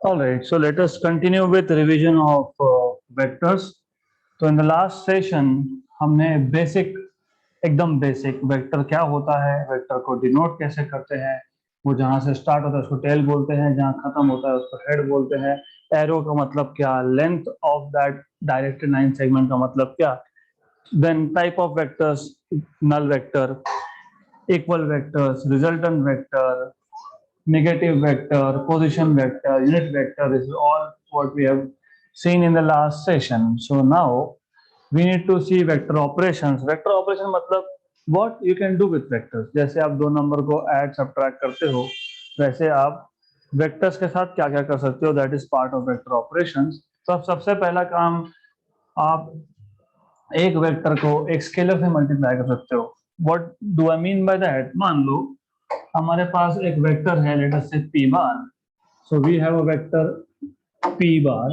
All right, so let us continue with revision of vectors. तो in the last session हमने basic एकदम basic vector क्या होता है, वेक्टर को डिनोट कैसे करते हैं, वो जहां से स्टार्ट होता है उसको टेल बोलते हैं, जहां खत्म होता है उसको हेड बोलते हैं, एरो का मतलब क्या, length of that directed line segment का मतलब क्या, then type of vectors, null vector, equal vectors, resultant vector, negative vector, position vector, unit vector. This is all what we have seen in the last session. So now we need to see vector operations. Vector operation मतलब what you can do with vectors. जैसे आप दो number को add subtract करते हो, वैसे आप vectors के साथ क्या क्या कर सकते हो. That is part of vector operations. तो अब सबसे पहला काम, आप एक वेक्टर को एक स्केलर से मल्टीप्लाई कर सकते हो. What do I mean by that? मान लो हमारे पास एक वेक्टर है, late us say p bar. So we have a vector p bar.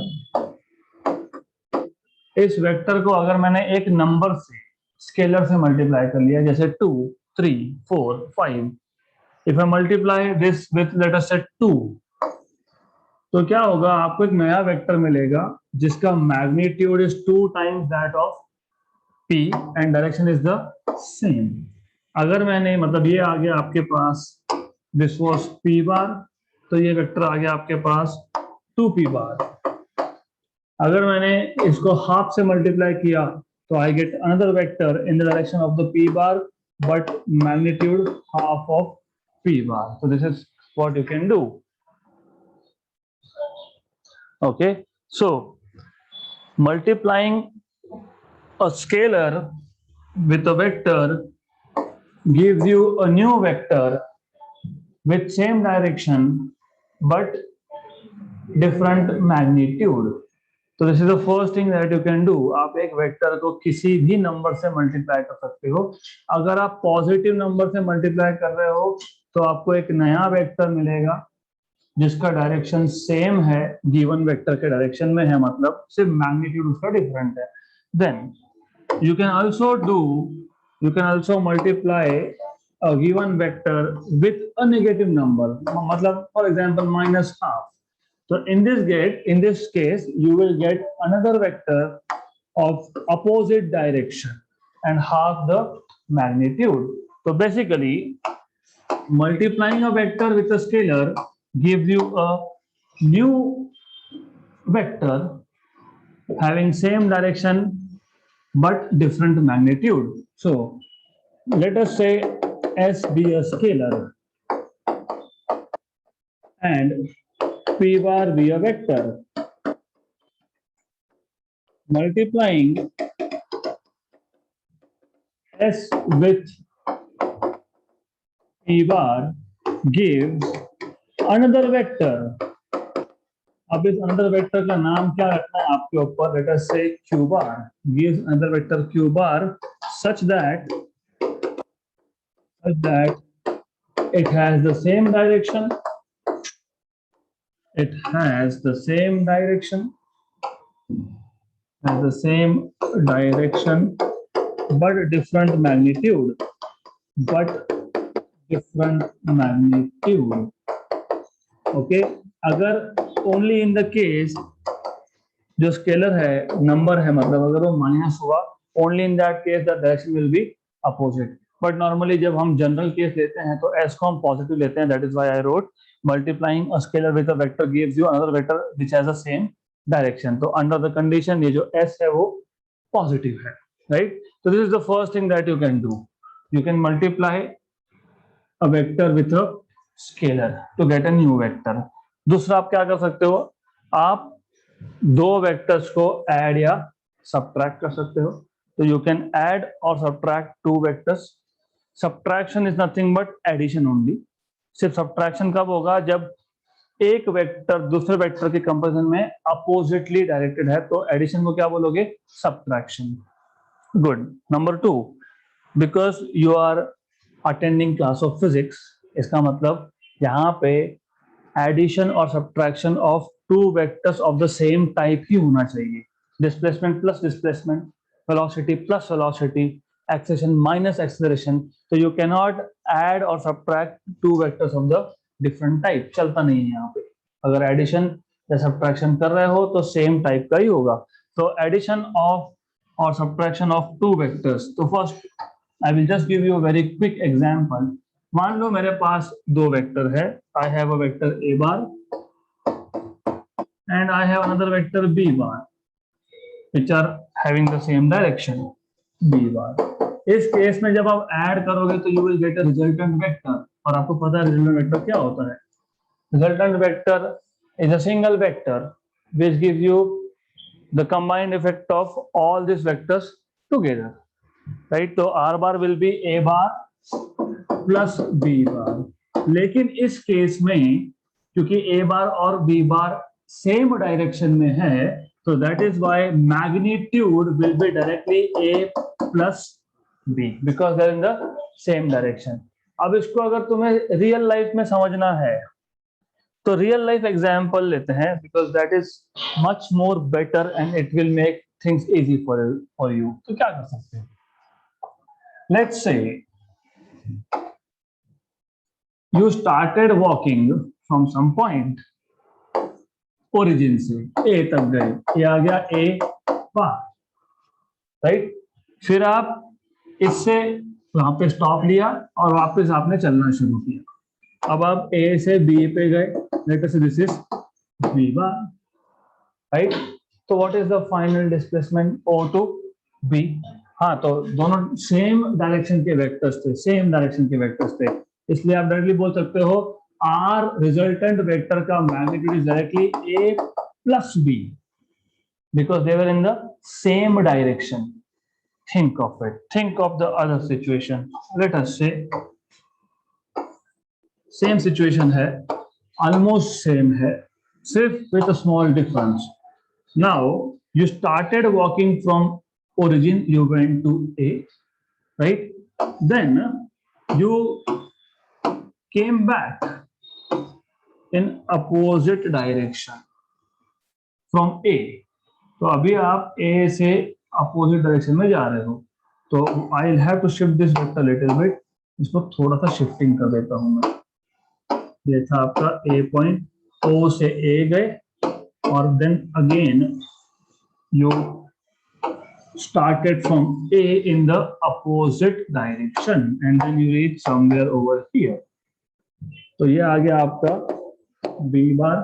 इस वेक्टर को अगर मैंने एक नंबर से स्केलर से मल्टीप्लाई कर लिया, जैसे 2, 3, 4, 5, if I multiply this with late us से 2, तो क्या होगा, आपको एक नया वेक्टर मिलेगा जिसका magnitude is 2 times that of p and direction is the same. अगर मैंने मतलब ये आ गया आपके पास, दिस वाज p बार, तो ये वेक्टर आ गया आपके पास 2p बार. अगर मैंने इसको हाफ से मल्टीप्लाई किया तो I get another vector in the direction of the p bar but magnitude half of p bar. so this is what you can do. Okay, so multiplying a scalar with a vector gives you a new vector with same direction but different magnitude. तो this is the first thing that you can do. आप एक vector को किसी भी number से multiply कर सकते हो. अगर आप पॉजिटिव नंबर से मल्टीप्लाई कर रहे हो तो आपको एक नया वेक्टर मिलेगा जिसका डायरेक्शन सेम है, गिवन वेक्टर के डायरेक्शन में है, मतलब सिर्फ मैग्नीट्यूड उसका डिफरेंट है. Then you can also do, you can also multiply a given vector with a negative number, मतलब for example minus half. So in this case you will get another vector of opposite direction and half the magnitude. So basically multiplying a vector with a scalar gives you a new vector having same direction but different magnitude. So let us say S be a scalar and P bar be a vector. Multiplying S with P bar gives another vector. अब इस another vector का नाम क्या रखना है आपके ऊपर. Let us say Q bar gives another vector Q bar such that it has the same direction. It has the same direction. Has the same direction but different magnitude. But different magnitude. Okay. अगर only in the case जो scalar है, number है, मतलब अगर वो minus हुआ, only in that case the direction will be opposite. But normally जब हम जनरल केस लेते हैं तो एस को हम पॉजिटिव लेते हैं. That is why I wrote multiplying a scalar with a vector gives you another vector which has the same direction. तो अंडर द कंडीशन ये जो एस है वो पॉजिटिव है, राइट. तो this is the first thing that you can do. You can multiply a vector with a scalar to get a new vector. दूसरा आप क्या कर सकते हो, आप दो वेक्टर्स को ऐड या सब्ट्रैक्ट कर सकते हो. तो यू कैन ऐड और subtract two vectors. Subtraction is nothing but addition only. सिर्फ सब्ट्रैक्शन कब होगा, जब एक वेक्टर दूसरे वेक्टर के कंपैरिजन में अपोजिटली डायरेक्टेड है. तो एडिशन को क्या बोलोगे, subtraction. Good. Number 2, because you are attending class of physics, इसका मतलब यहाँ पे एडिशन और subtraction of two vectors of the same type ही होना चाहिए. Displacement plus displacement, velocity plus velocity, acceleration minus acceleration. तो यू कैन नॉट ऐड और subtract two vectors of the different type, चलता नहीं है यहाँ पे. अगर एडिशन या सब्ट्रैक्शन कर रहे हो तो सेम टाइप का ही होगा। तो एडिशन ऑफ और सब्ट्रैक्शन ऑफ टू वेक्टर्स, तो first I will just give you a very quick example. मान लो मेरे पास दो वेक्टर है, I have a vector A bar and I have another vector b bar which are having the same direction b bar। इस case में जब आप add करोगे तो you will get a resultant vector, और आपको पता है रिजल्टेंट वेक्टर क्या होता है। Resultant vector is a single vector which gives you the combined effect of all these vectors together, right? तो r bar will be a bar plus b bar। लेकिन इस केस में क्योंकि a bar और b bar same direction में है, तो that is why magnitude will be directly a plus b because they are in the same direction. अब इसको अगर तुम्हें रियल लाइफ में समझना है तो रियल लाइफ एग्जांपल लेते हैं, because that is much more better and it will make things easy for you. तो क्या कर सकते हैं, let's say you started walking from some point, origin से ए तक गए, ये आ गया ए बार, राइट। फिर आप इससे वहां पे स्टॉप लिया और वापस आपने चलना शुरू किया। अब आप ए से बी पे गए, let us say this is B bar, right. तो what is the final displacement O to B. हाँ, तो दोनों सेम डायरेक्शन के वेक्टर्स थे, सेम डायरेक्शन के वेक्टर्स थे, इसलिए आप डायरेक्टली बोल सकते हो आर रिजल्टेंट वेक्टर का magnitude is directly A plus B because they were in the same direction. Think of it, think of the other situation. Let us say same situation है, almost same है, सिर्फ with a small difference. Now you started walking from origin, you went to A, right? Then you came back in opposite direction from A। तो अभी आप A से opposite direction में जा रहे हो, तो I'll have to shift this vector little bit। इसको थोड़ा सा shifting कर देता हूं मैं। ये था आपका A point, O से A गए और then again you started from A in the opposite direction and then you reach somewhere over here। तो ये आ गया आपका B बार,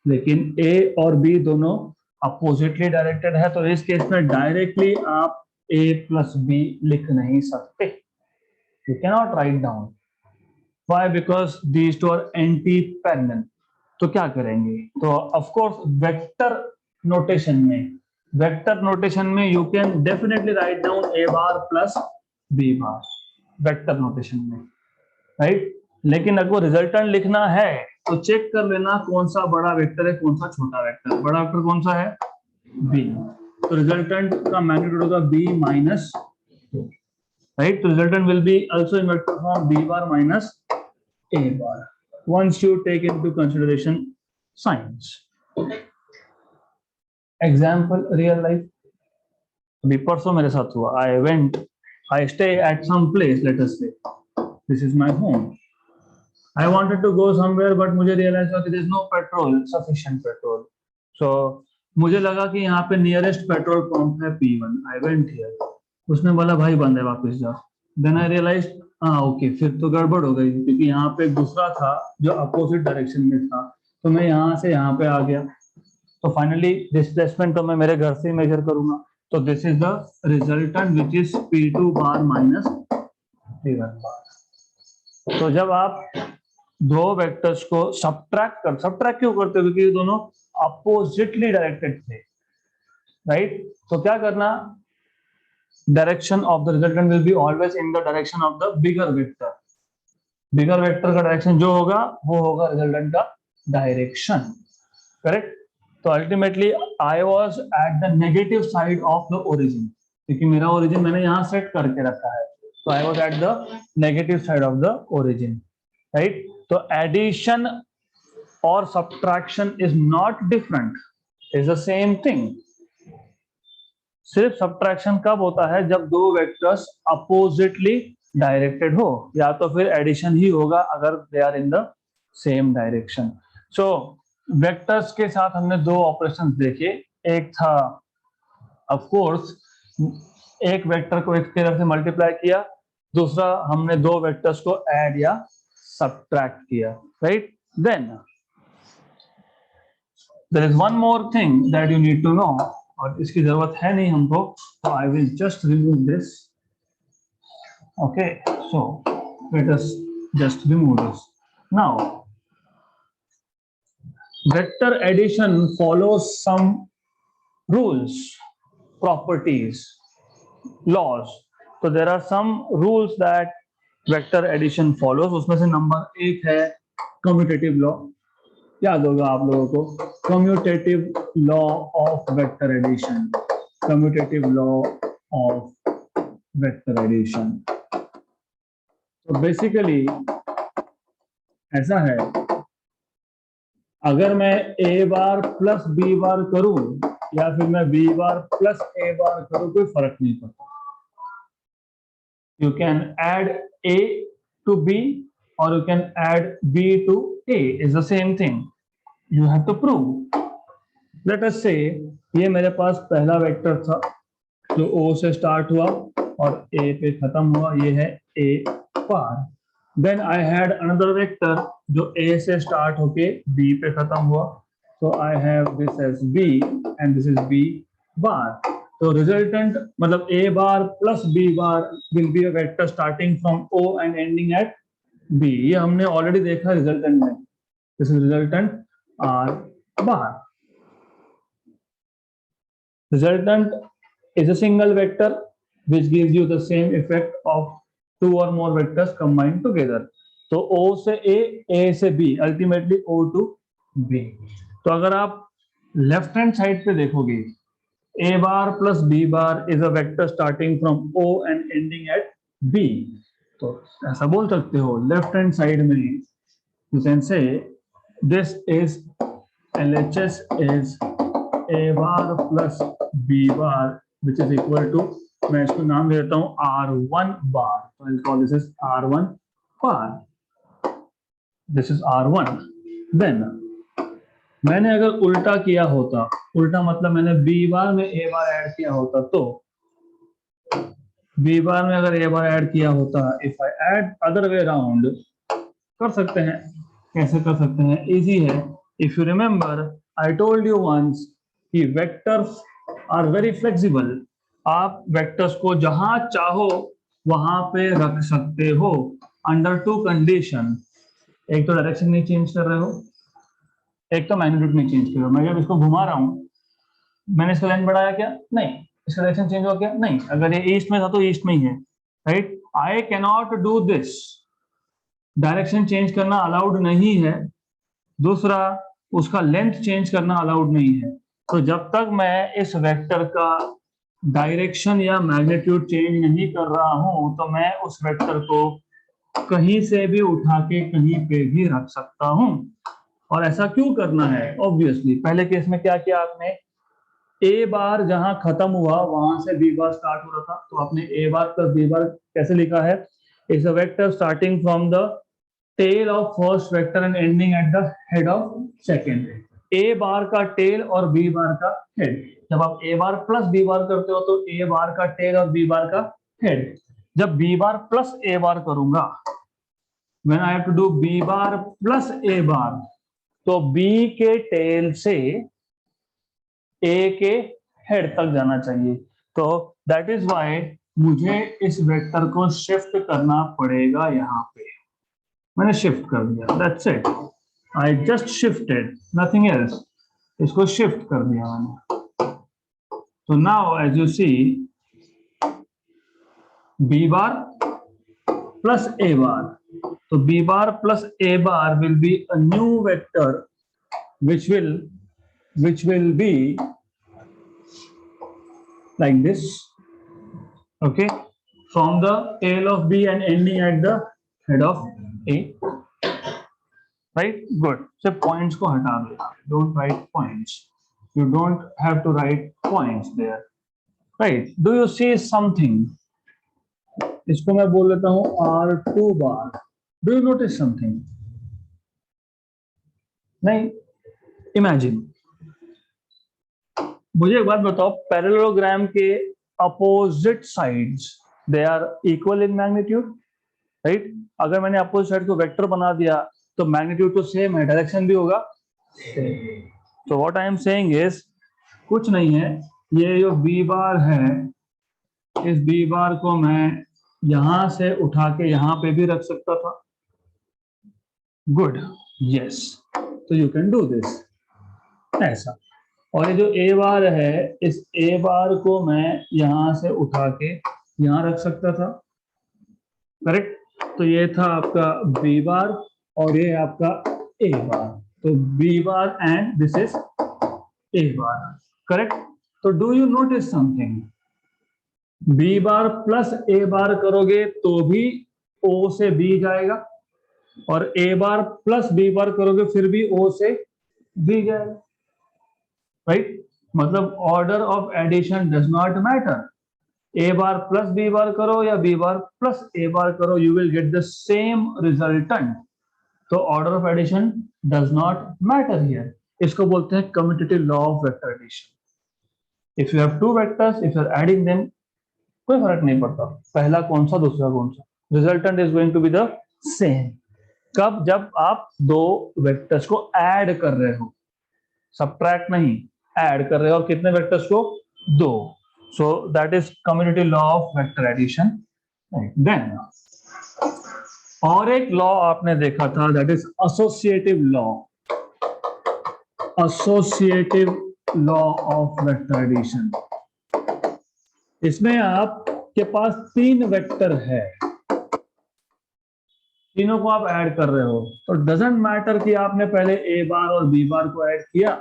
लेकिन A और B दोनों अपोजिटली डायरेक्टेड है, तो इस केस में डायरेक्टली आप A प्लस B लिख नहीं सकते, you can not write down. Why? Because these two are anti parallel. तो क्या करेंगे, तो ऑफ कोर्स वेक्टर नोटेशन में you can definitely write down A bar plus B bar vector notation में, right. लेकिन अगर रिजल्टेंट लिखना है तो चेक कर लेना कौन सा बड़ा वेक्टर है, कौन सा छोटा वेक्टर। बड़ा वेक्टर कौन सा है, बी, तो रिजल्टेंट का मैग्नीट्यूड होगा बी माइनस, राइट। तो resultant will be also in vector form B bar minus A bar once you take into consideration signs। Example real life, अभी परसों मेरे साथ हुआ। I stay at some place, let us say this is my home. I wanted to go somewhere but मुझे realize हुआ कि there is no petrol, sufficient petrol. So मुझे लगा कि यहाँ पे नियरेस्ट पेट्रोल पंप है P1। आई वेंट हियर, उसने बोला भाई बंद है, वापस जाओ। देन आई रियलाइज हाँ ओके, फिर तो गड़बड़ हो गई, क्योंकि यहाँ पे दूसरा था जो अपोजिट डायरेक्शन में था, तो मैं यहाँ से यहाँ पे आ गया। तो फाइनली डिस्प्लेसमेंट तो मैं मेरे घर से मेजर करूंगा, तो this is the resultant which is P2 bar minus P1 बार। तो जब आप दो वेक्टर्स को सब्ट्रैक्ट क्यों करते हो, क्योंकि ये दोनों अपोजिटली डायरेक्टेड थे, राइट। तो क्या करना, direction of the resultant will be always in the direction of the bigger vector. Bigger vector का डायरेक्शन जो होगा वो होगा रिजल्टेंट का डायरेक्शन, करेक्ट। तो ultimately I was at the negative side of the origin, क्योंकि मेरा ओरिजिन मैंने यहाँ सेट करके रखा है, तो I was at the negative side of the origin, right. तो एडिशन और subtraction is not different, is the same thing. सिर्फ सब्ट्रैक्शन कब होता है, जब दो वेक्टर्स अपोजिटली डायरेक्टेड हो, या तो फिर एडिशन ही होगा अगर they are in the same direction. So vectors के साथ हमने दो ऑपरेशंस देखे। एक था ऑफ कोर्स एक वेक्टर को एक तरफ से मल्टीप्लाई किया, दूसरा हमने दो वेक्टर्स को ऐड या सब्ट्रैक्ट किया, right. Then there is one more thing that you need to know, और इसकी जरूरत है नहीं हमको, तो I will just remove this. Okay, so let us just remove this now. Vector addition follows some rules, properties, laws. So there are some rules that vector addition follows. उसमें से number एक है commutative law। याद होगा आप लोगों को, commutative law of vector addition, commutative law of vector addition। तो basically ऐसा है, अगर मैं a bar plus b bar करूं या फिर मैं b bar plus a bar करूं, कोई फर्क नहीं पड़ता। You can add a to b और you can add b to a, is the same thing, you have to prove. Let us say ये मेरे पास पहला वेक्टर था जो o से स्टार्ट हुआ और a पे खत्म हुआ, ये है a bar. Then I had another vector जो A से start होके B पे खत्म हुआ, so I have this as B and this is B bar। तो resultant मतलब A bar plus B bar will be a vector starting from O and ending at B। ये हमने already देखा resultant में, this is resultant R bar। Resultant is a single vector which gives you the same effect of two or more vectors combined together। तो O से A से B, ultimately O to B। तो अगर आप left hand side पे देखोगे, A bar plus B bar is a vector starting from O and ending at B। तो ऐसा बोल सकते हो लेफ्ट हैंड साइड में, you can say this is LHS is A bar plus B bar which is equal to, मैं इसको नाम दे देता हूं R1 बार, तो I call this is R1 bar, this is R1। Then मैंने अगर उल्टा किया होता, उल्टा मतलब मैंने B बार में A बार ऐड किया होता, तो B बार में अगर A बार ऐड किया होता, if I add other way around, कर सकते हैं। कैसे कर सकते हैं? इजी है। If you remember I told you once कि वेक्टर्स आर वेरी फ्लेक्सिबल। आप वेक्टर्स को जहां चाहो वहां पे रख सकते हो अंडर टू कंडीशन। एक तो डायरेक्शन नहीं चेंज कर रहे हो, एक तो मैग्नीट्यूड नहीं चेंज कर रहे हो। मैं जब इसको घुमा रहा हूं, मैंने इसका लेंथ बढ़ाया क्या? नहीं। इसका डायरेक्शन चेंज हो गया? नहीं। अगर ये ईस्ट में था तो ईस्ट में ही है, right. I can not do this, direction change करना अलाउड नहीं है। दूसरा, उसका लेंथ चेंज करना अलाउड नहीं है। तो जब तक मैं इस वेक्टर का डायरेक्शन या मैग्नीट्यूड चेंज नहीं कर रहा हूं, तो मैं उस वेक्टर को कहीं से भी उठा के कहीं पे भी रख सकता हूं। और ऐसा क्यों करना है? ऑब्वियसली पहले केस में क्या किया आपने, ए बार जहां खत्म हुआ वहां से बी बार स्टार्ट हो रहा था, तो आपने ए बार प्लस बी बार कैसे लिखा है? It's a vector starting from the tail of first vector and ending at the head of second. A bar का टेल और बी बार का हेड। जब आप ए बार प्लस बी बार करते हो तो ए बार का टेल और बी बार का हेड। जब B bar plus A bar करूंगा, when I have to do B bar plus A bar, तो बी के टेल से ए के हेड तक जाना चाहिए। तो दैट इज व्हाई मुझे इस वेक्टर को शिफ्ट करना पड़ेगा। यहां पे मैंने शिफ्ट कर दिया, that's it. I just shifted, nothing else. इसको शिफ्ट कर दिया मैंने। तो now as you see, B bar plus A bar, तो B bar plus A bar will be a new vector which will be like this, okay, from the tail of B and ending at the head of A, right? Good। so points को हटा दो, don't write points, you don't have to write points there, right? do you see something? इसको मैं बोल लेता हूं R2 bar. do you notice something? नहीं। Imagine, मुझे एक बात बताओ, पैरेललोग्राम के opposite sides they are equal in magnitude, right? अगर मैंने अपोजिट साइड को वेक्टर बना दिया तो मैग्नीट्यूड तो सेम है, डायरेक्शन भी होगा सेम। तो what I am saying is, कुछ नहीं है, ये जो बी बार है, इस बी बार को मैं यहां से उठा के यहां पे भी रख सकता था। गुड, यस, तो यू कैन डू दिस ऐसा। और ये जो ए बार है, इस ए बार को मैं यहां से उठा के यहां रख सकता था, करेक्ट? तो ये था आपका बी बार और ये आपका ए बार, तो B bar and this is A bar, correct? तो do you notice something, B bar plus A bar करोगे तो भी ओ से बी जाएगा, और ए बार प्लस बी बार करोगे फिर भी ओ से बी जाएगा, राइट? मतलब order of addition does not matter, A bar plus B bar करो या B bar plus A bar करो, you will get the same resultant. तो order of addition does not matter here, इसको बोलते हैं commutative law of vector addition. If you have two vectors, if you are adding them, कोई फर्क नहीं पड़ता पहला कौन सा दूसरा कौन सा, resultant is going to be the same. कब? जब आप दो वेक्टर्स को ऐड कर रहे हो, सबट्रैक्ट नहीं, ऐड कर रहे हो, और कितने वेक्टर्स को? दो। So that is commutative law of vector addition. Then और एक लॉ आपने देखा था, that is associative law. Associative law of vector addition. इसमें आपके पास तीन वेक्टर है, तीनों को आप ऐड कर रहे हो, तो डजंट मैटर कि आपने पहले ए बार और बी बार को ऐड किया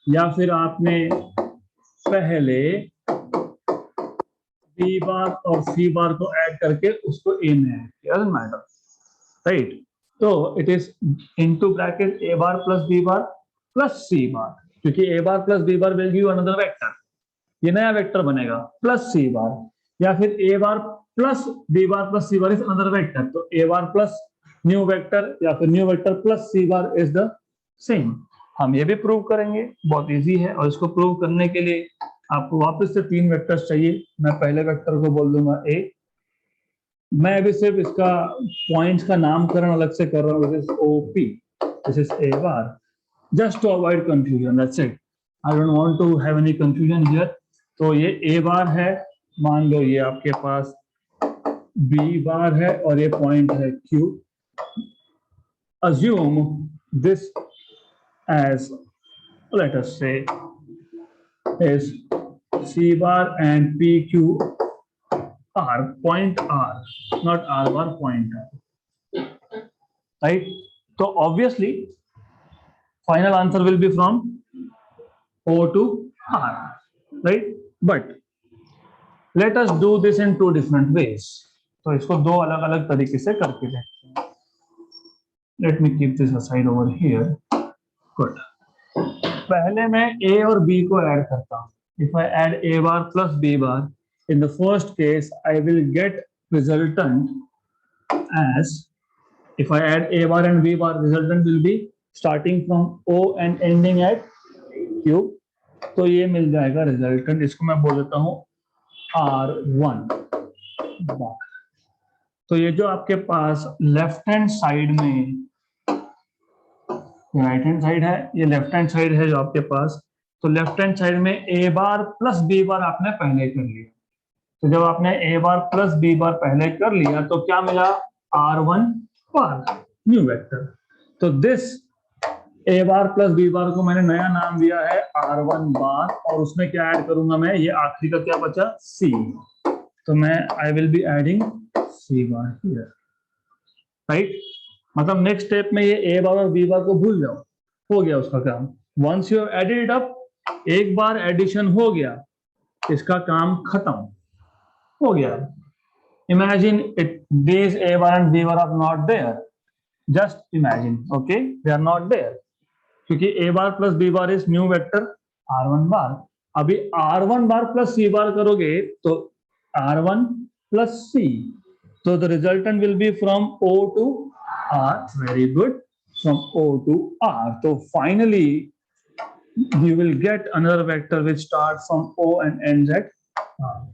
या फिर आपने पहले बी बार और सी बार को ऐड करके उसको ए में ऐड किया, डजंट मैटर, राइट? तो it is into bracket A bar plus B bar plus C bar, क्योंकि A bar plus B bar will give another vector, ये नया वेक्टर बनेगा, प्लस सी बार, या फिर A bar plus B bar plus C bar is another vector, तो A bar plus new vector या फिर new vector plus C bar is the same. हम ये भी प्रूव करेंगे, बहुत इजी है, और इसको प्रूव करने के लिए आपको वापस से तीन वेक्टर्स चाहिए। मैं पहले वेक्टर को बोल दूंगा ए, मैं अभी सिर्फ इसका पॉइंट्स का नामकरण अलग से कर रहा हूँ, this is OP, this is A bar, just to avoid confusion, that's it, I don't want to have any confusion here. तो ये ए बार है, मान लो ये आपके पास बी बार है और ये पॉइंट है Q, assume this as, let us say, is C bar and PQ are point R, not R bar, point R, right? So obviously final answer will be from O to R, right? But let us do this in two different ways. तो इसको दो अलग अलग तरीके से करके देखते हैं। Let me keep this aside over here. Good. पहले मैं A और B को ऐड करता हूँ. If I add A bar plus B bar, in the first case I will get resultant as, if I add A bar and B bar, resultant will be starting from O and ending at Q. तो ये मिल जाएगा resultant, इसको मैं बोल देता हूँ R1 bar. तो ये जो आपके पास लेफ्ट हैंड साइड में, राइट हैंड साइड है, ये लेफ्ट हैंड साइड है जो आपके पास, तो लेफ्ट हैंड साइड में ए बार प्लस बी बार आपने पहले कर लिया, तो जब आपने ए बार प्लस बी बार पहले कर लिया तो क्या मिला? R1 bar, new vector. तो this A bar plus B bar को मैंने नया नाम दिया है R1 बार, और उसमें क्या ऐड करूंगा मैं? ये आखिरी का क्या बचा? C, तो मैं I will be adding C bar here, right? मतलब नेक्स्ट स्टेप में ये ए बार और बी बार को भूल जाओ, हो गया उसका काम। Once you added it up, एक बार एडिशन हो गया, इसका काम खत्म हो गया। Imagine it, this A bar and B bar are not there, just imagine, okay, they are not there, क्योंकि A bar plus B bar is new vector R1 bar. अभी R1 bar plus C bar करोगे तो R1 plus C, so the resultant will be from O to R. Very good, from O to R. So finally you will get another vector which starts from O and ends at R.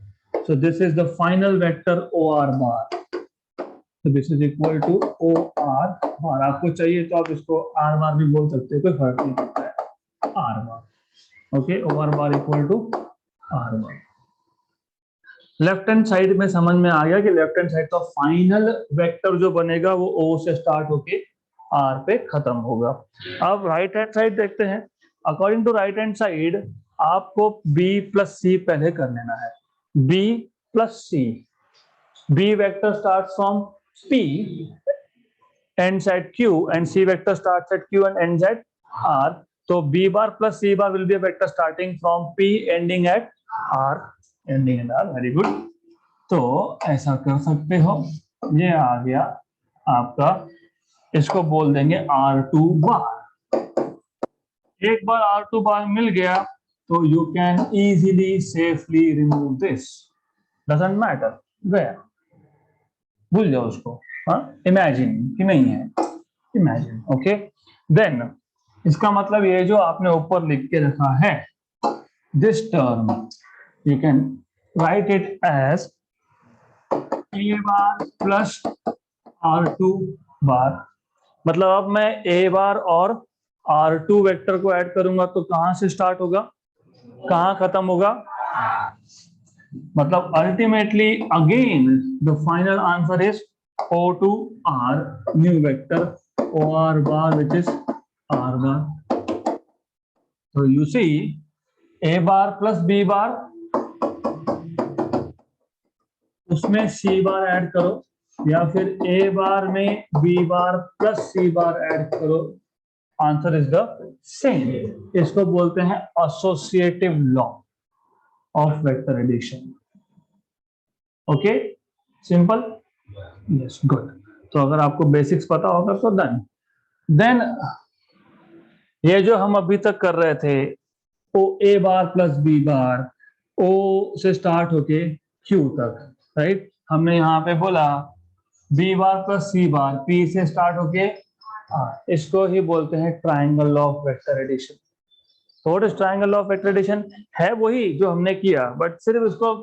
So this is the final vector OR bar. So this is equal to OR bar. आपको चाहिए तो आप इसको R bar भी बोल सकते हो, कोई फर्क नहीं पड़ता है, R bar. Okay, OR bar equal to R bar. Left hand side में समझ में आ गया कि लेफ्ट हैंड साइड का फाइनल वेक्टर जो बनेगा वो O से स्टार्ट होके R पे खत्म होगा. अब राइट हैंड साइड देखते हैं. According to right hand side आपको B प्लस C पहले कर लेना है. B plus C. B vector starts from P, ends at Q, and C vector starts at Q and ends at R. So B bar plus C bar will be a vector starting from P ending at R. Ending and R. Very good. तो ऐसा कर सकते हो. ये आ गया आपका, इसको बोल देंगे R2 बार. एक बार R2 बार मिल गया तो you can easily safely remove this. Doesn't matter, गया, भूल जाओ उसको. हाँ, इमेजिन कि नहीं है, इमेजिन. ओके, देन इसका मतलब ये जो आपने ऊपर लिख के रखा है, this term you can write it as A bar plus R2 bar. मतलब अब मैं A bar और R2 वेक्टर को ऐड करूंगा तो कहां से स्टार्ट होगा, कहां खत्म होगा. मतलब ultimately again the final answer is O2R new vector OR bar which is R bar. So you see A bar plus B bar, उसमें C बार ऐड करो, या फिर A बार में B bar plus C bar add करो, answer is the same. इसको बोलते हैं associative law of vector addition. Okay, simple. Yes, good. तो अगर आपको बेसिक्स पता होगा तो देन ये जो हम अभी तक कर रहे थे, O A bar plus B bar, O से स्टार्ट होके Q तक, राइट. हमने यहाँ पे बोला B bar plus C bar P से स्टार्ट होके R. इसको ही बोलते हैं ट्राइंगल ऑफ वेक्टर एडिशन. तो what is triangle of vector addition? है वही जो हमने किया, बट सिर्फ इसको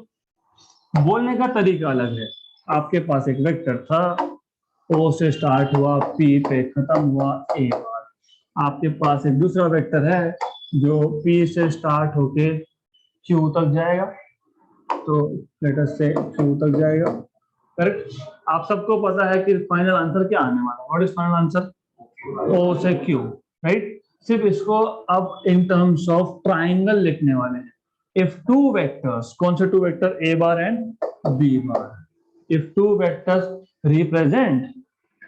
बोलने का तरीका अलग है. आपके पास एक वेक्टर था, O से स्टार्ट हुआ, P पे खत्म हुआ, A बार. आपके पास एक दूसरा वेक्टर है जो P से स्टार्ट होके Q तक जाएगा, तो लेट अस से Q तक जाएगा. करेक्ट. आप सबको पता है कि फाइनल आंसर क्या आने वाला है. What is final answer? O से Q, राइट. सिर्फ इसको अब इन टर्म्स ऑफ ट्राइंगल लिखने वाले हैं. इफ टू वेक्टर्स, कौन से two vector, A bar and B bar, if two vectors represent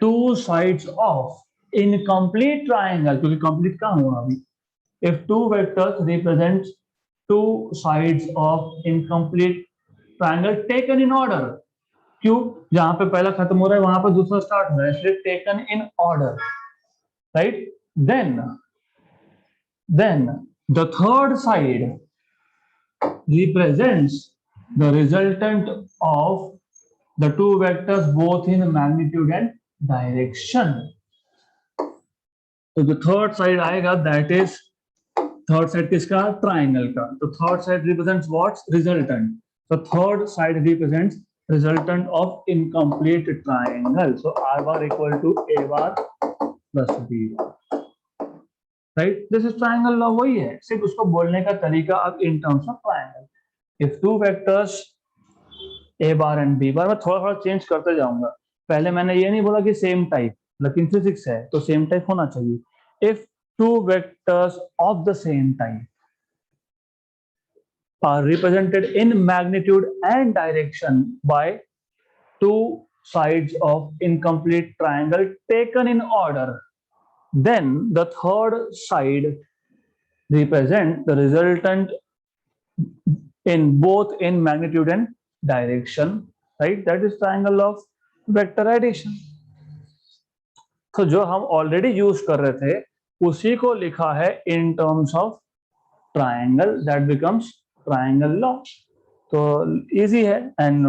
two sides of incomplete triangle, क्योंकि कंप्लीट कहाँ हुआ अभी. If two vectors represent two sides of incomplete triangle taken in order. क्यों? जहां पे पहला खत्म हो रहा है वहां पर दूसरा स्टार्ट हो रहा है, इसलिए taken in order, right. Then the third side represents the resultant of the two vectors both in magnitude and direction. तो the third side आएगा, that is थर्ड साइड किसका, ट्राइंगल का. तो third side represents what's, resultant. तो third side represents resultant of incomplete triangle. So R bar equal to A bar plus B bar, right. This is triangle law. वही है, सिर्फ उसको बोलने का तरीका अब in terms of triangle. If two vectors A bar and B bar, मैं थोड़ा थोड़ा चेंज करते जाऊंगा. पहले मैंने ये नहीं बोला कि सेम टाइप, लेकिन फिजिक्स है तो सेम टाइप होना चाहिए. If two vectors of the same type are represented in magnitude and direction by two sides of incomplete triangle taken in order, then the third side represent the resultant in both in magnitude and direction, right. That is triangle of vector addition. तो जो हम already use कर रहे थे उसी को लिखा है in terms of triangle, that becomes triangle law. तो इजी है, and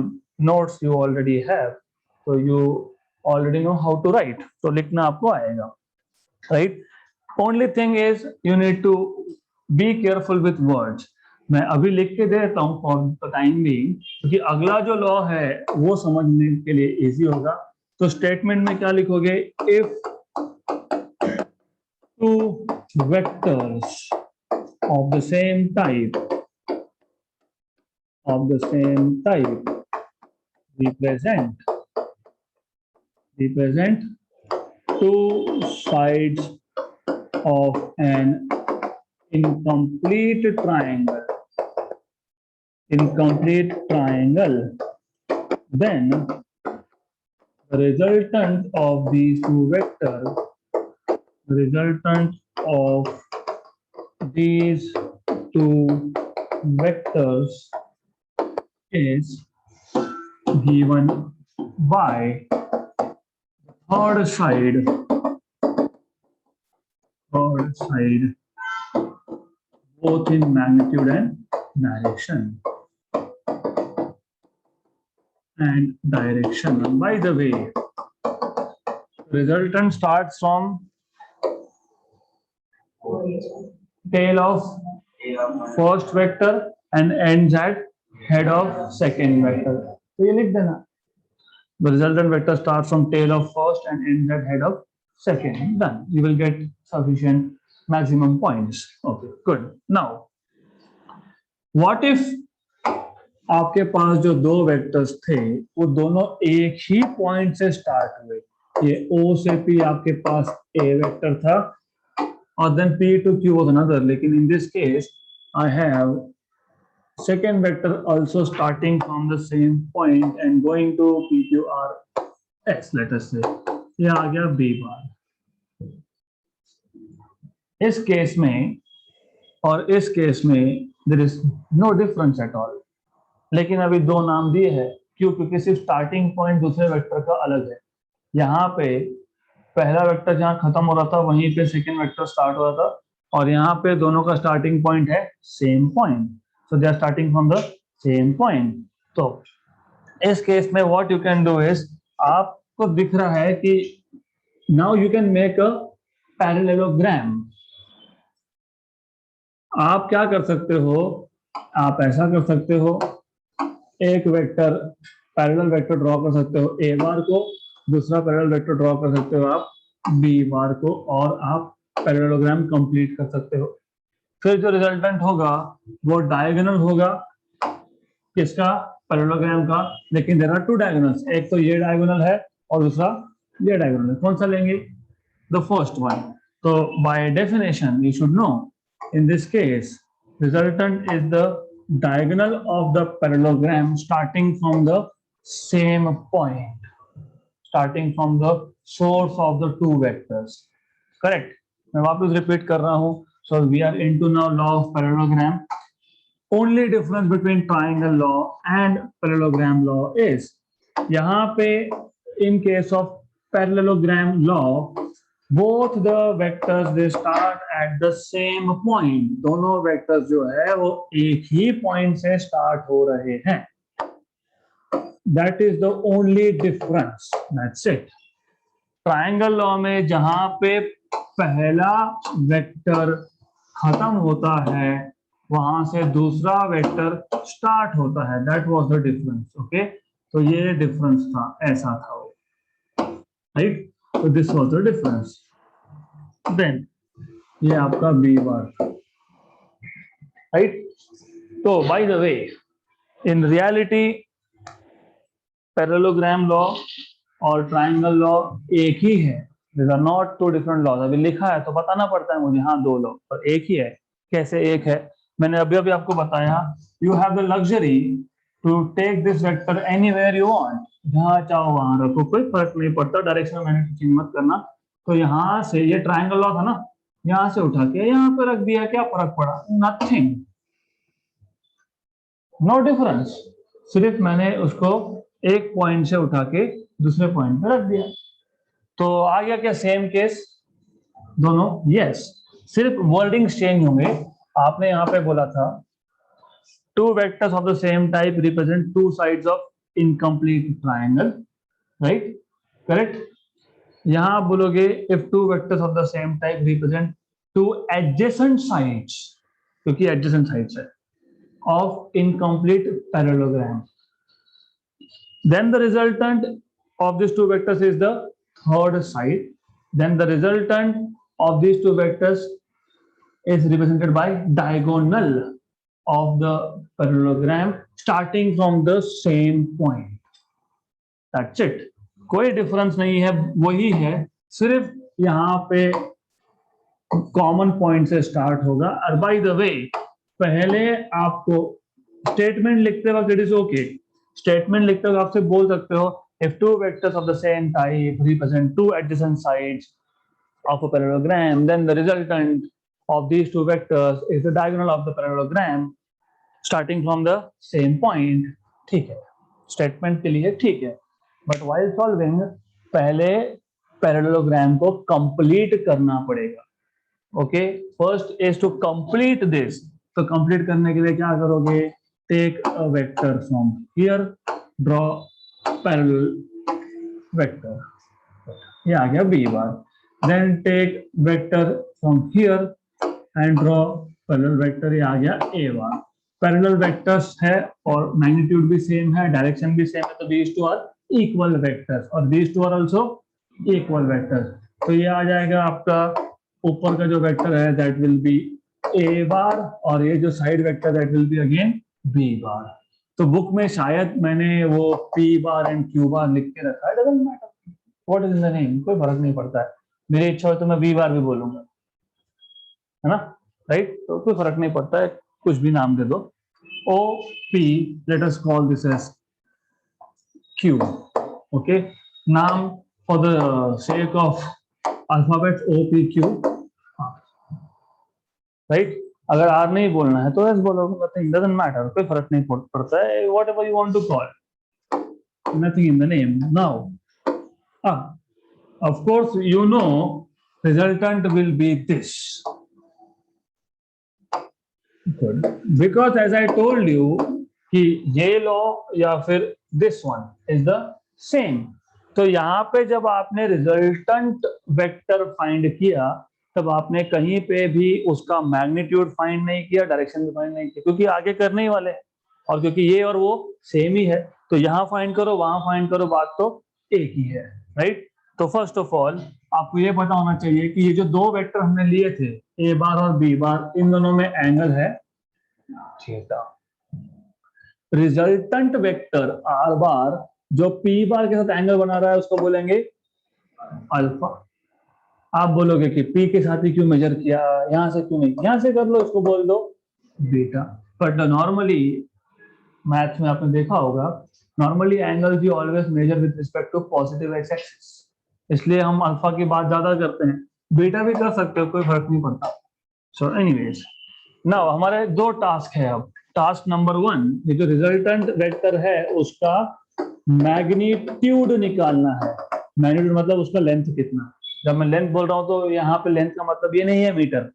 notes you already have, तो you already know how to write. तो लिखना आपको आएगा, right. Only thing is you need to be careful with words. मैं अभी लिख के दे देता हूँ फॉर द टाइम बीइंग, क्योंकि अगला जो लॉ है वो समझने के लिए इजी होगा। तो स्टेटमेंट में क्या लिखोगे, if two vectors of the same type represent two sides of an incomplete triangle, then the resultant of these two vectors is given by third side both in magnitude and direction. By the way, resultant starts from tail of first vector and ends at head of second vector. तो ये लिख देना, the resultant vector starts from tail of first and ends at head of second. Done. You will get sufficient maximum points. Okay, good. Now, what if आपके पास जो दो vectors थे वो दोनों एक ही पॉइंट से स्टार्ट हुए, ये O से P आपके पास A वेक्टर था और then P to Q was another, लेकिन in this case I have second vector also starting from the same point and going to P Q R S, let us say ये आ गया B बार। इस case में और इस case में there is no difference at all, लेकिन अभी दो नाम दिए हैं, क्यों? क्योंकि सिर्फ स्टार्टिंग पॉइंट दूसरे वेक्टर का अलग है। यहाँ पे पहला वेक्टर जहाँ खत्म हो रहा था वहीं पे सेकंड वेक्टर स्टार्ट हो रहा था, और यहाँ पे दोनों का स्टार्टिंग पॉइंट है same point, so they are starting from the same point. तो इस केस में what you can do is, आपको दिख रहा है कि now you can make a parallelogram. आप क्या कर सकते हो, आप ऐसा कर सकते हो, एक वेक्टर पैरेलल वेक्टर ड्रॉ कर सकते हो ए बार को, दूसरा पैरेलल वेक्टर ड्रॉ कर सकते हो आप बी बार को, और आप पैरेललोग्राम कंप्लीट कर सकते हो। फिर जो रिजल्टेंट होगा वो डायगोनल होगा, किसका? पैरेललोग्राम का। लेकिन देयर आर टू डायगोनल्स, एक तो ये डायगोनल है और दूसरा ये डायगोनल है। कौन सा लेंगे? The first one. तो by definition you should know, in this case resultant is the diagonal of the parallelogram starting from the same point, starting from the source of the two vectors. Correct? मैं वापस repeat कर रहा हूँ. So we are into now law of parallelogram. Only difference between triangle law and parallelogram law is, यहाँ पे in case of parallelogram law, both the vectors they start at the same point. दोनों vectors जो है वो एक ही point से start हो रहे हैं. That is the only difference. That's it. Triangle law में जहां पे पहला vector खत्म होता है वहां से दूसरा vector start होता है. That was the difference. Okay? तो ये difference था, ऐसा था वो. Right? So this was the difference. Then ये आपका B बार, right? तो by the way, in reality parallelogram law और triangle law एक ही है. These are not two different laws. अभी लिखा है तो बताना पड़ता है मुझे, हाँ दो लॉ पर एक ही है. कैसे एक है? मैंने अभी अभी आपको बताया, you have the luxury to take this vector anywhere you want. जहाँ चाहो वहां रखो, कोई फर्क नहीं पड़ता, डायरेक्शन में मैंने चेंज मत करना. तो यहाँ से ये ट्राइंगल लॉ था ना, यहाँ से उठा के यहाँ पे रख दिया, क्या फर्क पड़ा? Nothing, no difference. सिर्फ मैंने उसको एक पॉइंट से उठा के दूसरे पॉइंट पे रख दिया. तो आ गया क्या सेम केस दोनों? यस, सिर्फ वर्डिंग्स चेंज होंगे. आपने यहाँ पे बोला था two vectors of the same type represent two sides of incomplete triangle, right? Correct? यहाँ आप बोलोगे if two vectors of the same type represent two adjacent sides, क्योंकि एडजेसेंट साइड्स है, of incomplete parallelogram, then the resultant of these two vectors is the third side, then the resultant of these two vectors is represented by diagonal of the parallelogram starting from the same point. That's it. कोई difference नहीं है, वही है, सिर्फ यहाँ पे common point से start होगा. और बाय द वे, पहले आपको स्टेटमेंट लिखते वक्त इट इज ओके, स्टेटमेंट लिखते वक्त आपसे बोल सकते हो if two vectors of the same type represent two adjacent sides of a parallelogram, then the resultant of these two vectors is the diagonal of the parallelogram starting from the same point. ठीक है, statement के लिए ठीक है, but while solving पहले parallelogram को complete करना पड़ेगा. Okay, first is to complete this. तो कंप्लीट करने के लिए क्या करोगे, take a vector from here, draw parallel vector, ये आ गया B bar. Then take vector from here and draw parallel vector, ये आ गया ए बार. पैरेलल वेक्टर्स है और मैग्नीट्यूड भी सेम है, डायरेक्शन भी सेम है, तो these two are equal vectors और these two are also equal vectors. तो ये आ जाएगा आपका ऊपर का जो वेक्टर है that will be A bar, और ये जो side vector that will be again B bar. तो बुक में शायद मैंने वो P bar and Q bar लिख के रखा है, doesn't matter what is in the name, कोई फर्क नहीं पड़ता है. मेरी इच्छा हो तो मैं बी बार भी बोलूंगा, है ना, राइट. तो कोई फर्क नहीं पड़ता है, कुछ भी नाम दे दो. O P, let us call this as Q. Okay, नाम for the sake of alphabet O P Q, right. अगर आर नहीं बोलना है तो एस बोलो, नथिंग डजंट मैटर, कोई फर्क नहीं पड़ता है, whatever you want to call, nothing in the name. Now of course you know resultant will be this. Good, because as I told you कि ये लॉ या फिर this one is the same. तो यहाँ पे जब आपने resultant vector find किया तब आपने कहीं पे भी उसका मैग्नीट्यूड फाइंड नहीं किया, डायरेक्शन भी फाइंड नहीं किया, क्योंकि आगे करने ही वाले हैं और क्योंकि ये और वो सेम ही है. तो यहाँ फाइंड करो, वहां फाइंड करो, बात तो एक ही है, राइट. तो फर्स्ट ऑफ ऑल आपको ये पता होना चाहिए कि ये जो दो वेक्टर हमने लिए थे ए बार और बी बार, इन दोनों में एंगल है थीटा. रिजल्टेंट वेक्टर आर बार जो पी बार के साथ एंगल बना रहा है उसको बोलेंगे अल्फा. आप बोलोगे कि पी के साथ ही क्यों मेजर किया, यहां से क्यों नहीं, यहां से कर लो, इसको बोल दो बीटा. बट नॉर्मली मैथ में आपने देखा होगा, normally angles you always measure with respect to positive X axis, इसलिए हम अल्फा की बात ज्यादा करते हैं. बीटा भी कर सकते हो, कोई फर्क नहीं पड़ता. सो एनीवेज, नाउ हमारे दो टास्क है. अब टास्क नंबर 1, ये जो रिजल्टेंट वेक्टर है उसका मैग्नीट्यूड निकालना है. मैग्नीट्यूड मतलब उसका लेंथ कितना. जब मैं लेंथ बोल रहा हूं तो यहाँ पे लेंथ का मतलब ये नहीं है meter.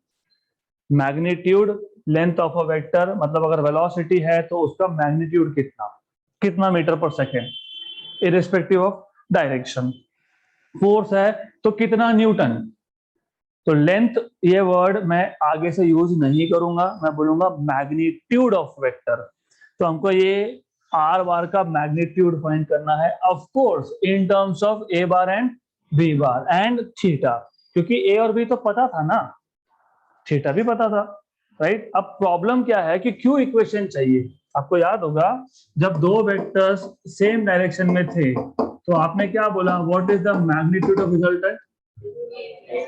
Magnitude length of a vector मतलब अगर वेलोसिटी है तो उसका मैग्नीट्यूड कितना, कितना मीटर पर second, irrespective of direction. Force है तो कितना न्यूटन. तो लेंथ ये वर्ड मैं आगे से यूज नहीं करूंगा, मैं बोलूंगा मैग्नीट्यूड ऑफ वेक्टर. तो हमको ये आर बार का मैग्नीट्यूड फाइंड करना है, of course in terms of A bar and B bar and theta, क्योंकि ए और बी तो पता था ना, थीटा भी पता था, राइट. अब प्रॉब्लम क्या है कि क्यू इक्वेशन चाहिए. आपको याद होगा जब दो वेक्टर्स सेम डायरेक्शन में थे तो आपने क्या बोला, what is the magnitude of resultant,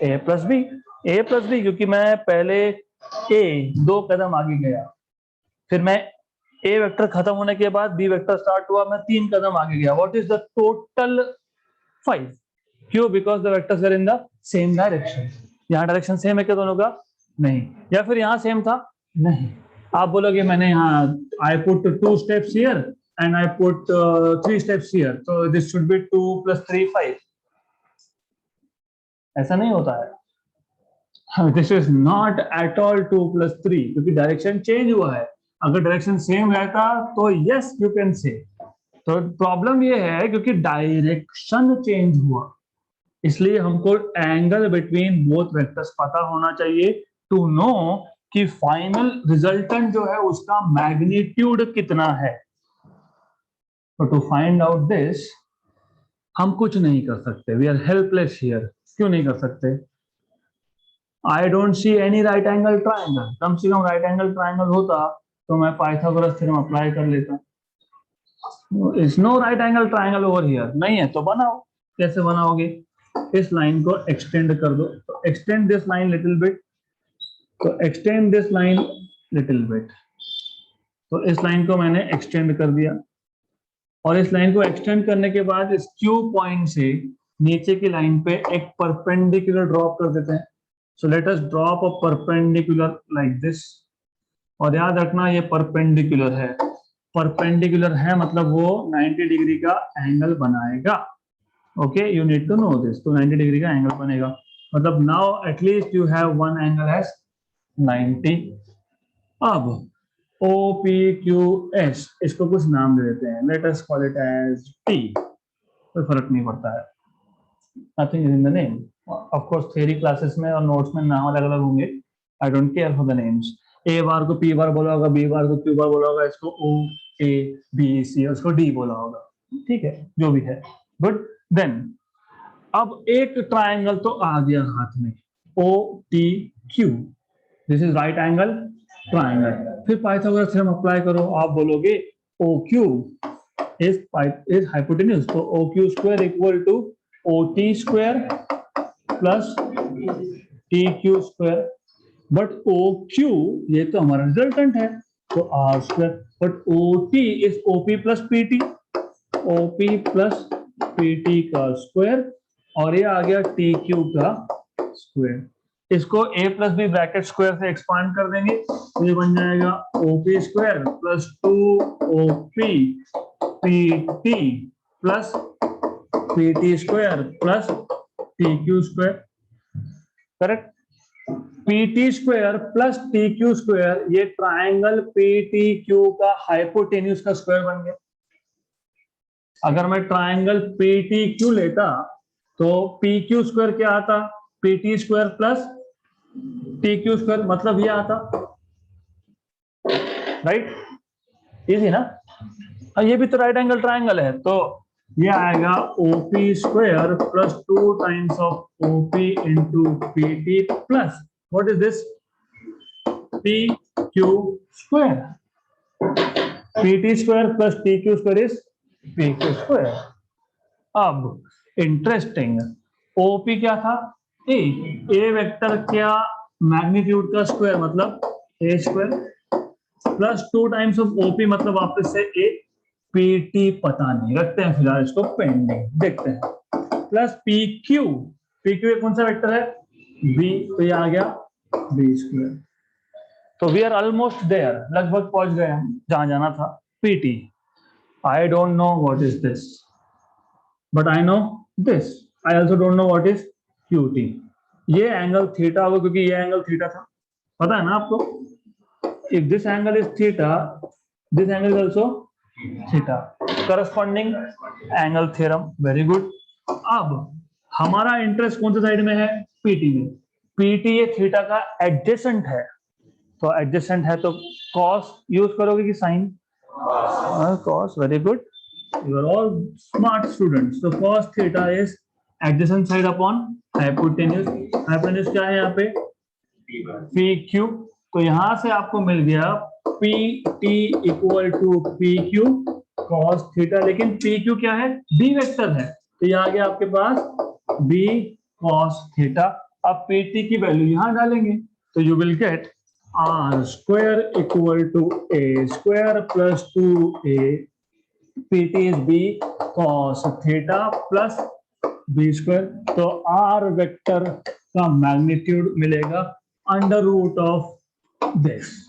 A plus B. A plus B क्योंकि मैं पहले ए 2 कदम आगे गया, फिर मैं ए वेक्टर खत्म होने के बाद बी वेक्टर स्टार्ट हुआ, मैं 3 कदम आगे गया. What is the total 5. क्यों, because the vectors are in the same direction. यहाँ डायरेक्शन सेम है क्या दोनों का, नहीं. या फिर यहाँ सेम था, नहीं. आप बोलोगे मैंने यहाँ I put 2 steps here and I put 3 steps here, तो दिस शुड बी 2 + 3 5. ऐसा नहीं होता है. This is not at all 2 + 3, क्योंकि डायरेक्शन चेंज हुआ है. अगर डायरेक्शन सेम रहता तो यस यू कैन से. तो प्रॉब्लम ये है क्योंकि डायरेक्शन चेंज हुआ, इसलिए हमको एंगल बिटवीन बोथ वेक्टर्स पता होना चाहिए टू नो कि फाइनल रिजल्टेंट जो है उसका मैग्नीट्यूड कितना है। तो टू फाइंड आउट दिस हम कुछ नहीं कर सकते, वी आर हेल्पलेस हियर। क्यों नहीं कर सकते? I don't see any right angle triangle. कम से कम राइट एंगल ट्राइंगल होता तो मैं पाइथागोरस थ्योरम अप्लाई कर लेता। Is no right angle triangle over here. नहीं है तो बनाओ। कैसे बनाओगे? इस लाइन को एक्सटेंड कर दो। तो extend this line little bit. तो extend this line little bit. तो इस लाइन को मैंने एक्सटेंड कर दिया, और इस लाइन को एक्सटेंड करने के बाद इस क्यू पॉइंट से नीचे की लाइन पे एक परपेंडिकुलर ड्रॉप कर देते हैं। सो let us drop a perpendicular like this. और याद रखना ये परपेंडिकुलर है। परपेंडिकुलर है मतलब वो 90 डिग्री का एंगल बनाएगा। Okay, you need to know this. तो 90 डिग्री का एंगल बनेगा, मतलब now at least you have one angle as 90। अब ओ पी क्यू एस, इसको कुछ नाम दे देते हैं। Let us call it as T. कोई फर्क नहीं पड़ता है, nothing is in the name. Of course theory classes में और नोट्स में नाम अलग अलग होंगे। I don't care for the names. A bar को पी बार बोला होगा, बी बार को क्यू बार बोला होगा, इसको ओ ए बी सी, उसको डी बोला होगा। ठीक है, जो भी है। गुड। देन अब एक ट्राइंगल तो आ गया हाथ में, O T Q. This is right angle triangle. फिर पाइथागोरस थ्योरम अप्लाई करो। आप बोलोगे ओ क्यू इज हाइपोटेन्यूज, तो O Q square equal to O T square plus T Q square. But O Q ये तो हमारा रिजल्टेंट है, तो R square. But O T is OP plus PT, OP plus PT का square, और ये आ गया टी क्यू का स्क्वायर। इसको a plus B bracket square से एक्सपांड कर देंगे, तो ये बन जाएगा OP square plus 2 P T plus PT square plus T Q square. Correct. PT square plus T Q square, ये ट्राइंगल पीटी क्यू का हाइपोटेन्यूज का स्क्वायर बन गया। अगर मैं ट्राइंगल पीटी क्यू लेता तो पी क्यू स्क्वायर क्या आता? PT square plus T Q square, मतलब ये आता। राइट, इजी ना? ये भी तो राइट एंगल ट्राइंगल है, तो ये आएगा OP square plus 2 times of OP into P T plus what is this T Q square. P T square plus T Q square is P Q square. अब interesting, OP क्या था? A vector क्या magnitude का square, मतलब A square plus 2 times of OP, मतलब वापस से ए। PT पता नहीं, रखते हैं फिलहाल इसको पेंडिंग, देखते हैं। Plus P Q, P Q कौन सा वेक्टर है? बी, तो ये आ गया बी स्क्वायर। तो वी आर ऑलमोस्ट देयर, लगभग पहुंच गए हम जहां जाना था। PT, I don't know what is this, but I know this. I also don't know what is QT. ये एंगल थीटा होगा क्योंकि ये एंगल थीटा था, पता है ना आपको? If this angle is theta, this angle is also theta. Corresponding angle theorem, very good. अब हमारा इंटरेस्ट कौन सी साइड में है? पीटी में। पीटी ये थीटा का एडजेसेंट है, तो एडजेसेंट है तो कॉस यूज करोगे कि sine? Cos, very good. You are all smart students. तो cos theta is adjacent side upon hypotenuse. Hypotenuse क्या है यहाँ पे? P Q. तो यहां से आपको मिल गया P T equal to P Q cos theta. लेकिन पी क्यू क्या है? बी वेक्टर है, तो ये आ गया आपके पास बी कॉस थीटा। अब पी टी की वैल्यू यहां डालेंगे, तो you will get R square equal to A square plus 2a P T is B cos theta plus B square. तो आर वेक्टर का मैग्नीट्यूड मिलेगा under root of this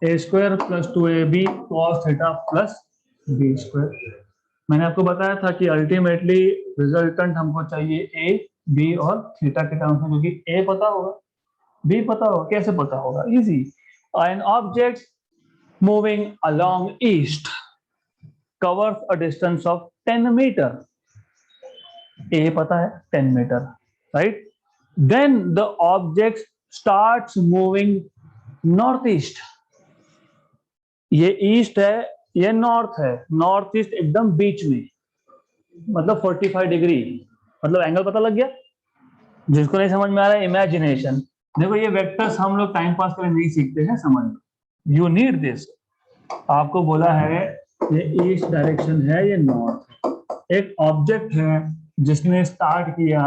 A square plus 2ab cos theta plus B square. मैंने आपको बताया था कि ultimately resultant हमको चाहिए ए बी और थीटा के टर्म्स में, क्योंकि ए पता होगा, बी पता होगा। कैसे पता होगा? Easy. An object moving along east covers a distance of 10 meter. A पता है 10 meter, right? Then the object starts moving north east, ये ईस्ट है, ये नॉर्थ है, नॉर्थ ईस्ट एकदम बीच में, मतलब 45 डिग्री, मतलब एंगल पता लग गया। जिसको नहीं समझ में आ रहा है इमेजिनेशन, देखो ये वेक्टर्स हम लोग टाइम पास करके नहीं सीखते हैं, समझ लो, यू नीड दिस। आपको बोला है ये ईस्ट डायरेक्शन है, ये नॉर्थ। एक ऑब्जेक्ट है जिसने स्टार्ट किया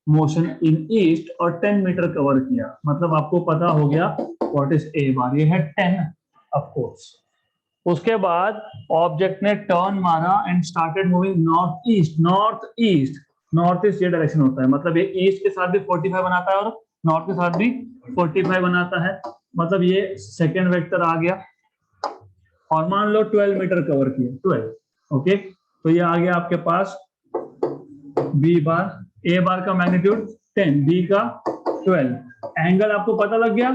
मोशन इन ईस्ट और 10 मीटर कवर किया, मतलब आपको पता हो गया व्हाट इज ए बार, ये है 10 ऑफ कोर्स। उसके बाद ऑब्जेक्ट ने टर्न मारा and started moving north east, north east, north east ये डायरेक्शन होता है, मतलब ये ईस्ट के साथ भी 45 बनाता है और नॉर्थ के साथ भी 45 बनाता है, मतलब ये सेकेंड वेक्टर आ गया। और मान लो 12 मीटर कवर किया, 12, ओके, तो ये आ गया आपके पास बी बार, ए बार का मैग्नीट्यूड 10, बी का 12, एंगल आपको पता लग गया,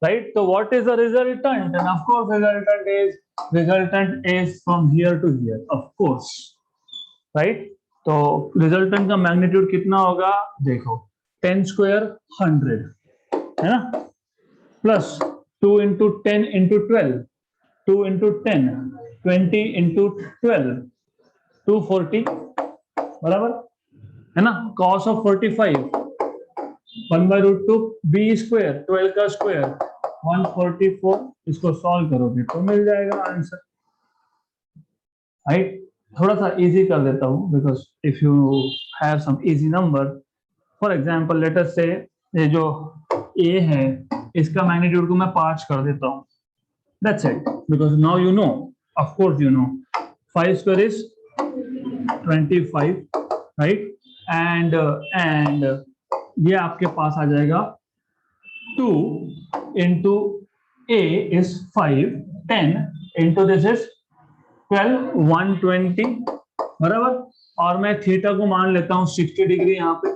right? So what is the resultant? And of course resultant is from here to here, of course, right? तो resultant का मैग्नीट्यूड कितना होगा, देखो 10 स्क्वायर 100 है ना, plus 2 into 10 into 12, 2 into 10 20 into 12 240, बराबर है ना, cos ऑफ 45 1/√2 b स्क्वायर, 12 का स्क्वायर 144, इसको सॉल्व करोगे तो मिल जाएगा आंसर, राइट। थोड़ा सा इजी कर देता हूँ because if you have some easy number, for example let us say ये जो a है इसका मैग्नीट्यूड को मैं 5 कर देता हूँ, that's it, because now you know, of course you no 5 square is 25, right, and ये आपके पास आ जाएगा 2 into a is 5, 10 into this is 12, 120, बराबर। और मैं थीटा को मान लेता हूं 60 डिग्री यहाँ पे,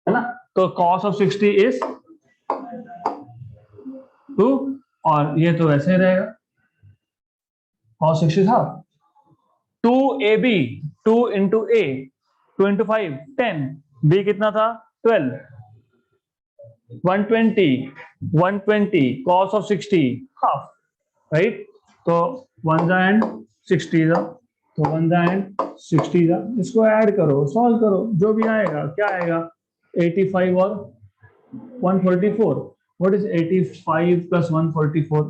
है ना, तो cos ऑफ 60 is 2, और ये तो वैसे ही रहेगा, cos 60 था 2ab, 2 into a, 2 into 5 10, b कितना था 12, 120 cos of 60 half, right? तो 1 जा एंड 60 जा, तो 1 जा एंड 60 जा, इसको ऐड करो, सॉल्व करो, जो भी आएगा क्या आएगा 85 और 144, व्हाट इज 85 प्लस 144,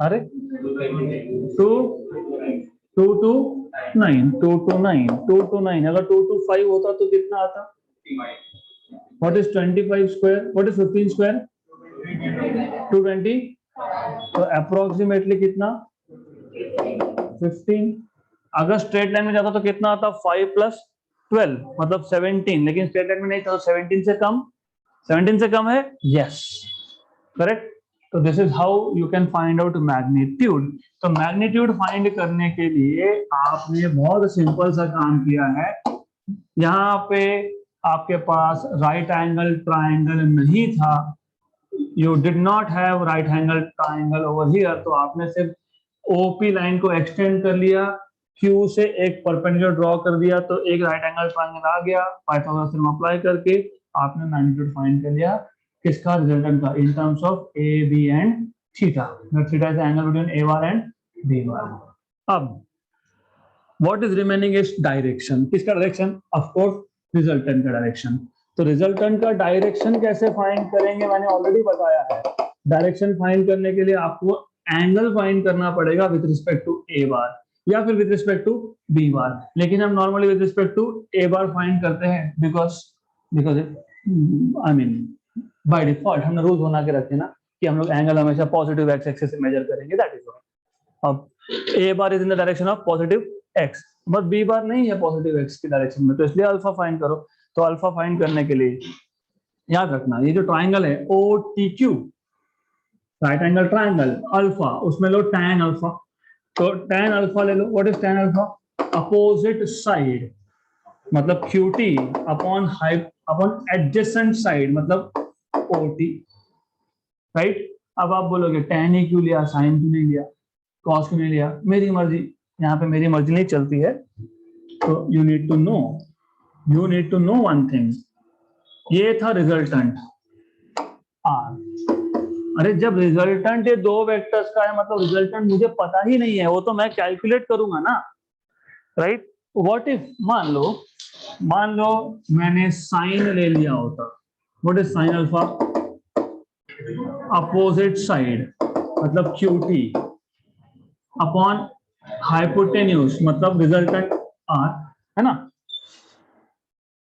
अरे 2 2 to 9, 2 to 9, 2 to 9, अगर 2 to 5 होता तो कितना आता, what is 25 square, what is 15 square, 220, तो अप्रोक्सीमेटली कितना 15, अगर स्ट्रेट लाइन में जाता तो कितना आता 5 प्लस 12 मतलब 17, लेकिन स्ट्रेट लाइन में नहीं था तो 17 से कम है, यस करेक्ट। तो this is how you can find out magnitude. तो मैग्नीट्यूड फाइंड करने के लिए आपने बहुत सिंपल सा काम किया है, यहाँ पे आपके पास राइट एंगल ट्राइंगल नहीं था, you did not have right angle triangle over here, तो आपने सिर्फ ओपी लाइन को एक्सटेंड कर लिया, क्यू से एक परपेंडिकुलर ड्रॉ कर दिया, तो एक राइट एंगल ट्राइंगल आ गया, पाइथागोरस थ्योरम अप्लाई करके आपने मैग्नीट्यूड फाइंड कर लिया, किसका, रिजल्टेंट का, in terms of A B and theta, theta is the angle between A bar and B bar. अब what is remaining is direction, किसका direction, of course resultant का direction. तो रिजल्टेंट का direction कैसे फाइंड करेंगे, मैंने already बताया है, डायरेक्शन फाइंड करने के लिए आपको एंगल फाइंड करना पड़ेगा with respect to A bar या फिर with respect to B bar, लेकिन हम normally with respect to A bar find करते हैं because I mean by default हमने रूल बना के रखे ना कि हम लोग एंगल हमेशा पॉजिटिव एक्स एक्सिस से मेजर करेंगे, दैट इज व्हाई। अब A bar is in the direction of positive X, but B bar नहीं है पॉजिटिव एक्स की डायरेक्शन में, तो इसलिए अल्फा फाइंड करो। तो अल्फा फाइंड करने के लिए याद रखना ये जो ट्राइंगल है O T Q, right angle triangle alpha, उसमें लो tan अल्फा, तो tan अल्फा ले लो, what is tan alpha, opposite side मतलब QT अपॉन एडजेसेंट साइड मतलब OT, राइट। अब आप बोलोगे tan ही क्यों लिया, साइन क्यों नहीं लिया, कॉस क्यों नहीं लिया, मेरी मर्जी, यहाँ पे मेरी मर्जी नहीं चलती है, तो you need to know one thing, ये था रिजल्टेंट, आर। अरे जब रिजल्टेंट ये दो वेक्टर्स का है मतलब रिजल्टेंट मुझे पता ही नहीं है, वो तो मैं कैलकुलेट करूंगा ना, राइट। व्हाट इफ मान लो मैंने साइन ले लिया होता, what is sine alpha, opposite side मतलब QT अपॉन हाइपोटेन्यूज मतलब रिजल्टेंट आर, है ना।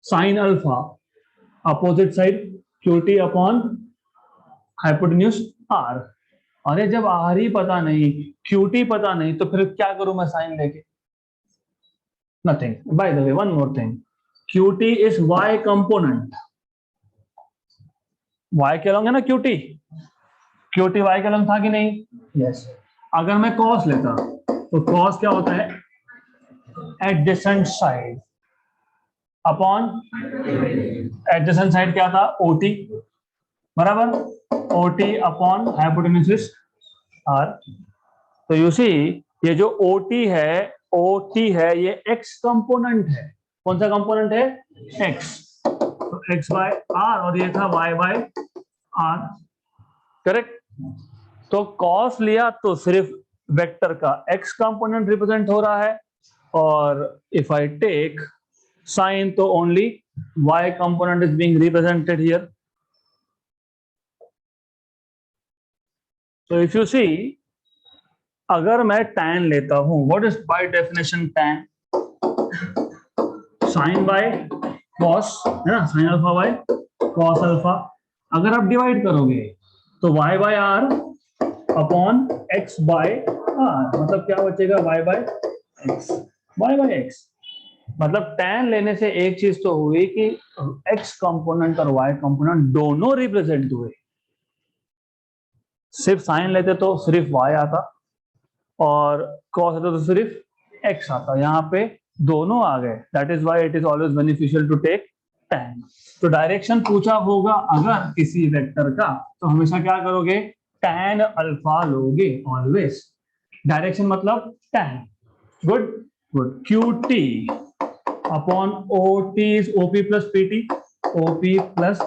Sine alpha opposite side QT upon hypotenuse R. अरे जब आर ही पता नहीं, QT पता नहीं, तो फिर क्या करूं मैं साइन लेके? Nothing. By the way one more thing, QT is y component, y के अलॉन्ग है ना QT y के अलॉन्ग था कि नहीं? यस। अगर मैं cos लेता तो cos क्या होता है, adjacent side upon adjacent side क्या था, OT बराबर, OT अपॉन हाइपोटेन्यूज आर। तो यू सी ये जो OT है ये x कंपोनेंट है। कौन सा कंपोनेंट है? x। तो x बाय आर और ये था y बाय आर, करेक्ट। तो cos लिया तो सिर्फ वेक्टर का x कंपोनेंट रिप्रेजेंट हो रहा है, और इफ आई टेक साइन तो only y component is being represented here. तो इफ यू सी अगर मैं tan लेता हूं, what is by definition tan, sine by cos, है ना, sine alpha by cos alpha. अगर आप डिवाइड करोगे तो y by R upon x by R, मतलब क्या बचेगा, y by X, y by X. मतलब tan लेने से एक चीज तो हुई कि x कंपोनेंट और y कंपोनेंट दोनों रिप्रेजेंट हुए। सिर्फ साइन लेते तो सिर्फ y आता और cos लेते तो सिर्फ x आता, यहाँ पे दोनों आ गए। That is why it is always beneficial to take tan। तो डायरेक्शन पूछा होगा अगर किसी वेक्टर का, तो हमेशा क्या करोगे, tan अल्फा लोगे ऑलवेज। डायरेक्शन मतलब tan। Good good. QT upon OT is OP plus PT, OP plus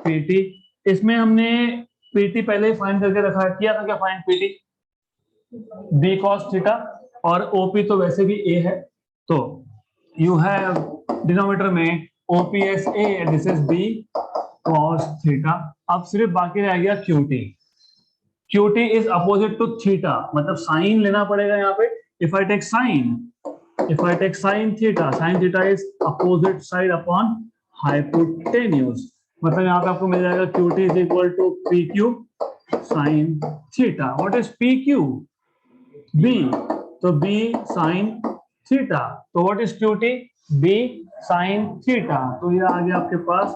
PT। इसमें हमने PT पहले ही फाइंड करके रखा है, किया था क्या find PT, b cos theta, और OP तो वैसे भी a है, तो यू हैव डिनोमिनेटर में OPS a, this is b cos theta. अब सिर्फ बाकी रह गया QT। QT is opposite to theta, मतलब साइन लेना पड़ेगा यहाँ पे। If I take sine theta is opposite side upon hypotenuse, मतलब यहाँ पे आपको मिल जाएगा QT is equal to PQ sine theta. What is PQ, B, तो B साइन थीटा। तो what is QT, B sine theta. तो ये आ गया आपके पास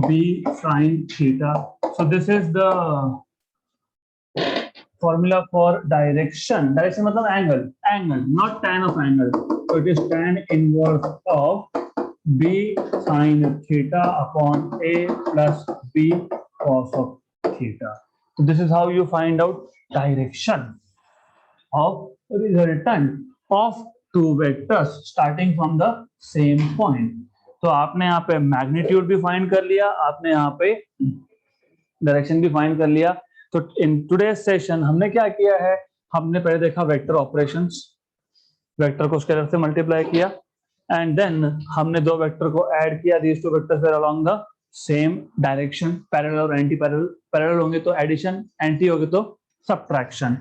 B sine theta. So this is the formula for direction. Direction मतलब angle not tan of angle, तो it is tan inverse of B sine theta upon A plus B cos of theta. So this is how you find out direction of resultant of two vectors starting from the same point। तो आपने यहाँ पे magnitude भी find कर लिया, आपने यहाँ पे डायरेक्शन भी फाइंड कर लिया। तो इन टुडेज सेशन हमने क्या किया है, हमने पहले देखा वेक्टर ऑपरेशंस, वेक्टर को स्केलर से मल्टीप्लाई किया, एंड देन हमने दो वेक्टर को ऐड किया, these two vectors were along the same direction, parallel और एंटी पैरेलल। पैरेलल होंगे तो एडिशन, एंटी होंगे तो सब्ट्रैक्शन।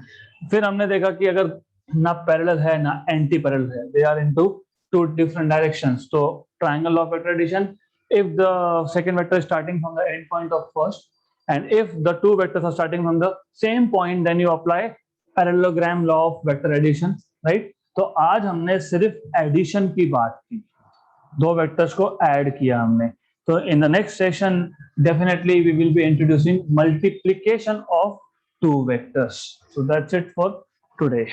फिर हमने देखा कि अगर ना पैरेलल है ना एंटी पैरेलल है, they are into two different directions, तो triangle of vector addition, if the second vector is starting from the end point of first and if the two vectors are starting from the same point, then you apply parallelogram law of vector addition, right। तो आज हमने सिर्फ addition की बात की, दो vectors को add किया हमने। तो in the next session definitely we will be introducing multiplication of two vectors। So that's it for today।